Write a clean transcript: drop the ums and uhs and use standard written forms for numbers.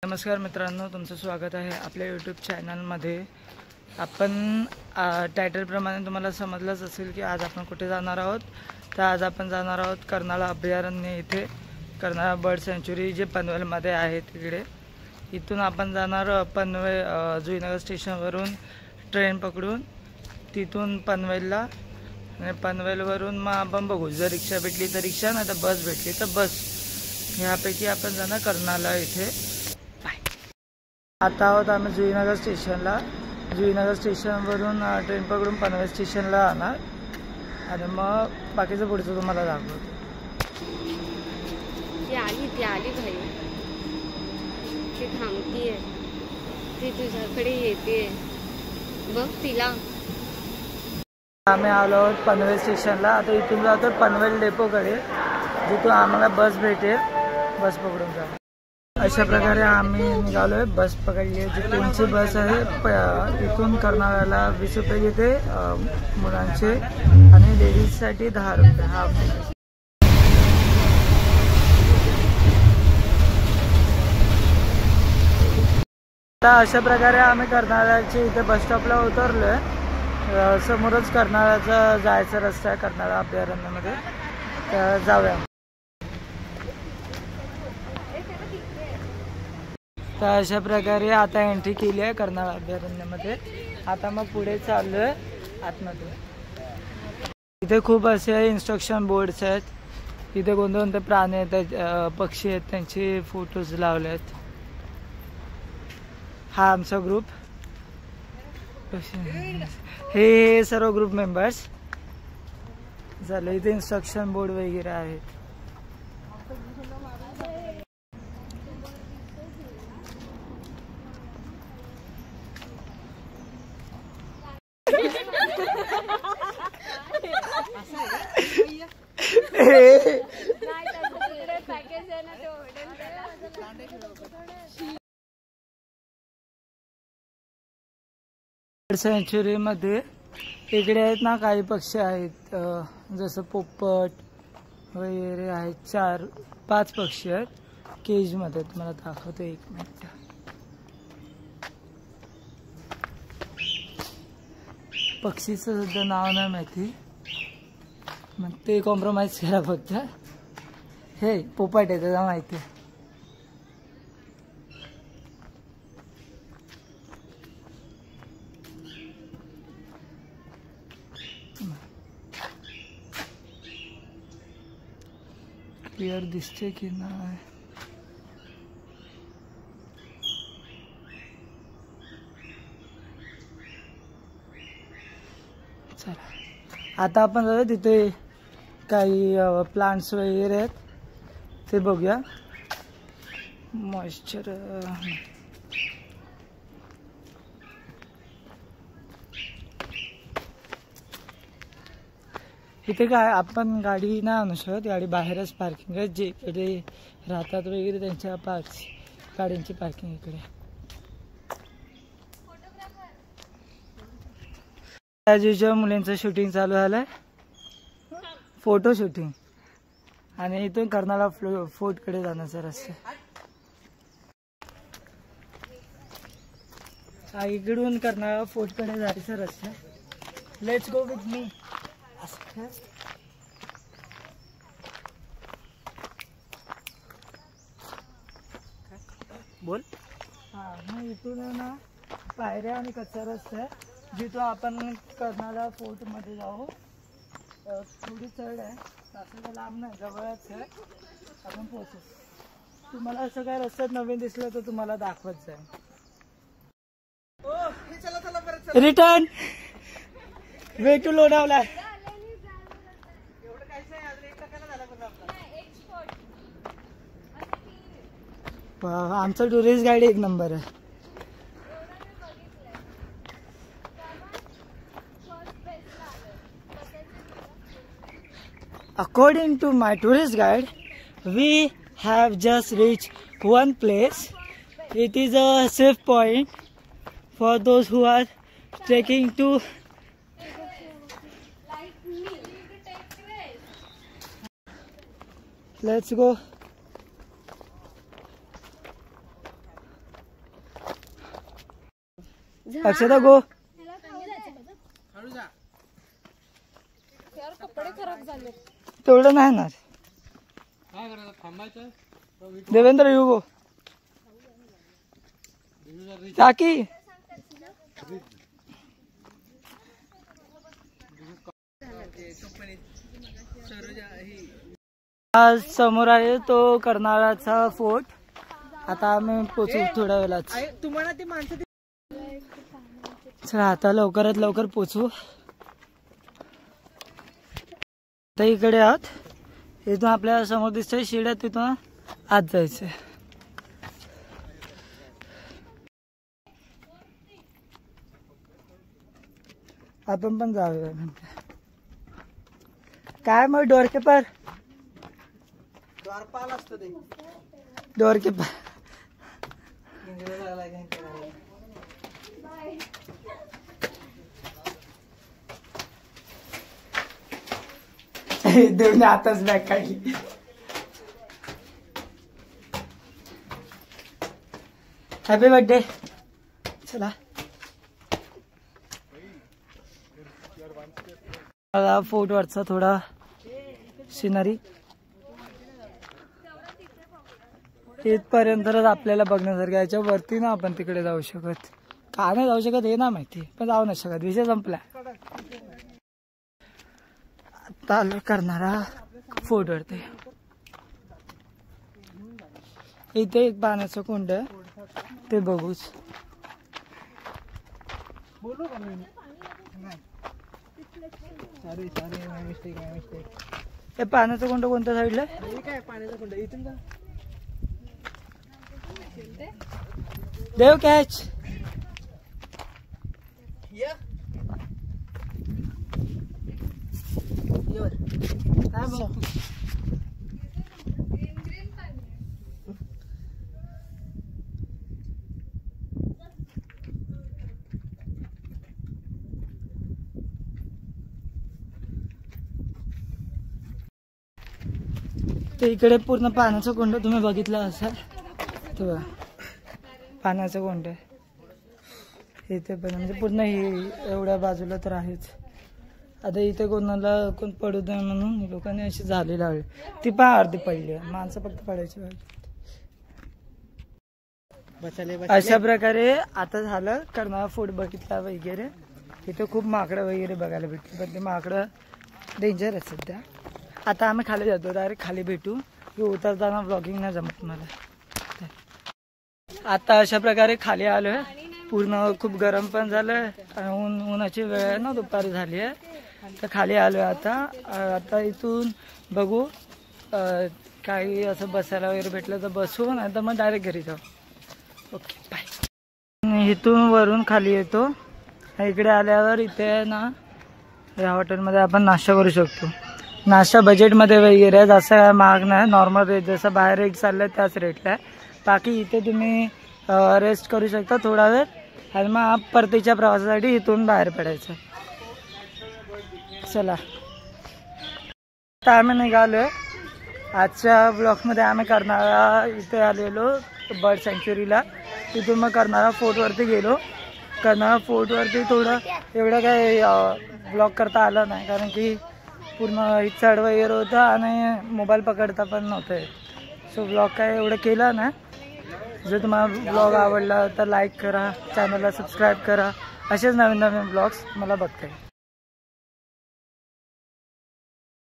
नमस्कार मित्रांनो, तुमचं स्वागत आहे आपल्या यूट्यूब चॅनलमध्ये। आपण टायटलप्रमाणे तुम्हाला समजलंच असेल की आज आपण कुठे जाणार आहोत। तर आज आपण जाणार आहोत कर्नाळा अभयारण्य इथे, कर्नाळा बर्ड सँच्युरी जे पनवेलमध्ये आहे तिकडे। इथून आपण जाणार पनवेल जुईनगर स्टेशनवरून ट्रेन पकडून तिथून पनवेलला, आणि पनवेलवरून मग आपण बघू, जर रिक्षा भेटली तर रिक्षा, नाही तर बस भेटली तर बस, ह्यापैकी आपण जाणार कर्नाळा इथे। आता आहोत आम्ही जुईनगर स्टेशनला। जुईनगर स्टेशनवरून ट्रेन पकडून पनवेल स्टेशनला जाणार आणि मग बाकीचं पुढचं तुम्हाला दाखवतो। ती आली भाई, ती थांबतीये, ती तुझ्याकडे येते बघ तिला। आम्ही आलो आहोत पनवेल स्टेशनला। आता इथून जातो पनवेल डेपोकडे, जिथून आम्हाला बस भेटेल, बस पकडून जाऊ। अशा प्रकारे आम्ही निघालोय, बस पकडली आहे, जी ट्रेनची बस आहे। इथून कर्नाळ्याला 20 रुपये घेते मुलांचे, आणि लेडीजसाठी 10 रुपये हाफ। आता अशा प्रकारे आम्ही कर्नाळ्याच्या इथे बस स्टॉपला उतरलोय। समोरच कर्नाळ्याचा जायचा रस्ता आहे कर्नाळा अभयारण्यामध्ये, तर जाऊया। तर अशा प्रकारे आता एंट्री केली आहे कर्नाळा अभयारण्यामध्ये। आता मग पुढे चाललोय आतमध्ये। इथे खूप असे इन्स्ट्रक्शन बोर्ड्स आहेत। इथे कोणते प्राणी आहेत, पक्षी आहेत, त्यांचे फोटोज लावले आहेत। हा आमचा ग्रुप, हे सर्व ग्रुप मेंबर्स झाले। इथे इन्स्ट्रक्शन बोर्ड वगैरे आहेत। सँच्युरी मध्ये इकडे आहेत ना काही पक्षी आहेत, जसं पोपट वगैरे आहेत। 4-5 पक्षी आहेत केज मध्ये, तुम्हाला दाखवतो, एक मिनिट। पक्षीचं सुद्धा नाव नाही माहिती, मग ते कॉम्प्रोमाइज करा फक्त। हे पोपट आहे, त्याला माहिती आहे। क्लिअर दिसते की नाही? चला, आता आपण जाऊया तिथे काही प्लांट्स वगैरे आहेत, ते बघूया। मॉइश्चर इथे काय आपण गाडी नाही आणू शकत, गाडी बाहेरच पार्किंग आहे। जे इकडे राहतात वगैरे त्यांच्या गाड्यांची पार्किंग इकडे। त्याच्या मुलींचं शूटिंग चालू झालंय, फोटो शूटिंग, आणि इथून कर्नाळा फोर्ट कडे जाण्याचा रस्ता। इकडून कर्नाळा फोर्ट कडे जायचा रस्ता। Let's go with me. बोल। हा, मग इथून ना पायऱ्या आणि कच्चा रस्ता आहे, जिथून आपण कर्नाळा फोर्ट मध्ये जाऊ। थोडी चढ आहे, असं लांब नाही, जवळच आहे, आपण पोहोचू। तुम्हाला असं काय रस्त्यात नवीन दिसलं तर तुम्हाला दाखवत जाईल। Return way to Lonavala. आमचं टुरिस्ट गाईड एक नंबर आहे। According to my tourist guide, we have just reached one place. It is a safe point for those who are trekking to let's go। अक्षता गो. तेवढं नाही ना. देवेंद्र येऊ गो टाकी. आज समोर आहे तो कर्नाळाचा फोर्ट. आता आम्ही पोचू थोड्या वेळात. तुम्हाला ती माणसं चला आता लवकरात लवकर पोचू. आता इकडे आहोत. इथून आपल्या समोर दिसतंय शिड्या, तिथून आत जायचंय. आपण पण जाऊया. काय मग डोरकीपर द्वारपाल असतो ते. डोरकीपर देवने आताच बॅग काढली. Happy birthday. चला फोर्ट वरचा थोडा सिनरी इथपर्यंतच आपल्याला बघण्यासारखं. याच्या वरती ना आपण तिकडे जाऊ शकत. का नाही जाऊ शकत हे ना माहिती, पण जाऊ नाही शकत. विषय संपला. आता करणारा फोर्ट वरती. इथे एक पाण्याचं कुंड आहे, ते बघूच. हे पाण्याचं कुंड कोणत्या साईडला? काय पाण्याचं कुंड इथून जा. देव कॅच. ते इकडे पूर्ण पाण्याचं कुंड तुम्ही बघितलं असाल. तो पाण्याचं कुंड आहे इथे पण, म्हणजे पूर्ण ही एवढ्या बाजूला तर आहेच. आता इथे कोणाला कोण पडू नये म्हणून लोकांनी अशी झाली लावली. ती पण अर्धी पडली आहे. माणसं फक्त पडायची. अशा प्रकारे आता झालं. कर्नाळा फोर्ट बघितला वगैरे. इथे खूप माकडं वगैरे बघायला भेटते, पण ते माकडं डेंजर आहे सध्या. आता आम्ही खाली जातो. डायरेक्ट खाली भेटू. उतरताना व्लॉगिंग नाही जमत मला. आता अशा प्रकारे खाली आलोय. पूर्ण खूप गरम पण झालंय. उन्हाची वेळ आहे ना, दुपारी झाली आहे. तर खाली आलोय आता इथून बघू काही असं बसायला वगैरे भेटलं तर बसू, नाही तर मग डायरेक्ट घरी जाऊ. Okay bye. इथून वरून खाली येतो. इकडे आल्यावर इथे ना या हॉटेलमध्ये आपण नाश्ता करू शकतो. नाश्ता बजेटमध्ये वगैरे जास्त काय महाग नाही. नॉर्मल रेट जसं बाहेर रेट चाललं त्याच रेटला आहे. बाकी इथे तुम्ही रेस्ट करू शकता थोडा वेळ, आणि मग परतीच्या प्रवासासाठी इथून बाहेर पडायचं. चला आता आम्ही निघालोय. आजच्या ब्लॉगमध्ये आम्ही कर्नाळा इथे आलेलो बर्ड सँच्युरीला. तिथून मग कर्नाळा फोर्टवरती गेलो. कर्नाळा फोर्टवरती थोडं एवढं काय ब्लॉग करता आलं नाही, कारण की पूर्ण चढ वगैरे होतं आणि मोबाईल पकडता पण नव्हतं. सो ब्लॉग काय एवढं केलं ना. जर तुम्हाला ब्लॉग आवडला तर लाईक करा, चॅनलला सबस्क्राईब करा. असेच नवीन नवीन ब्लॉग्स मला बघता येईल.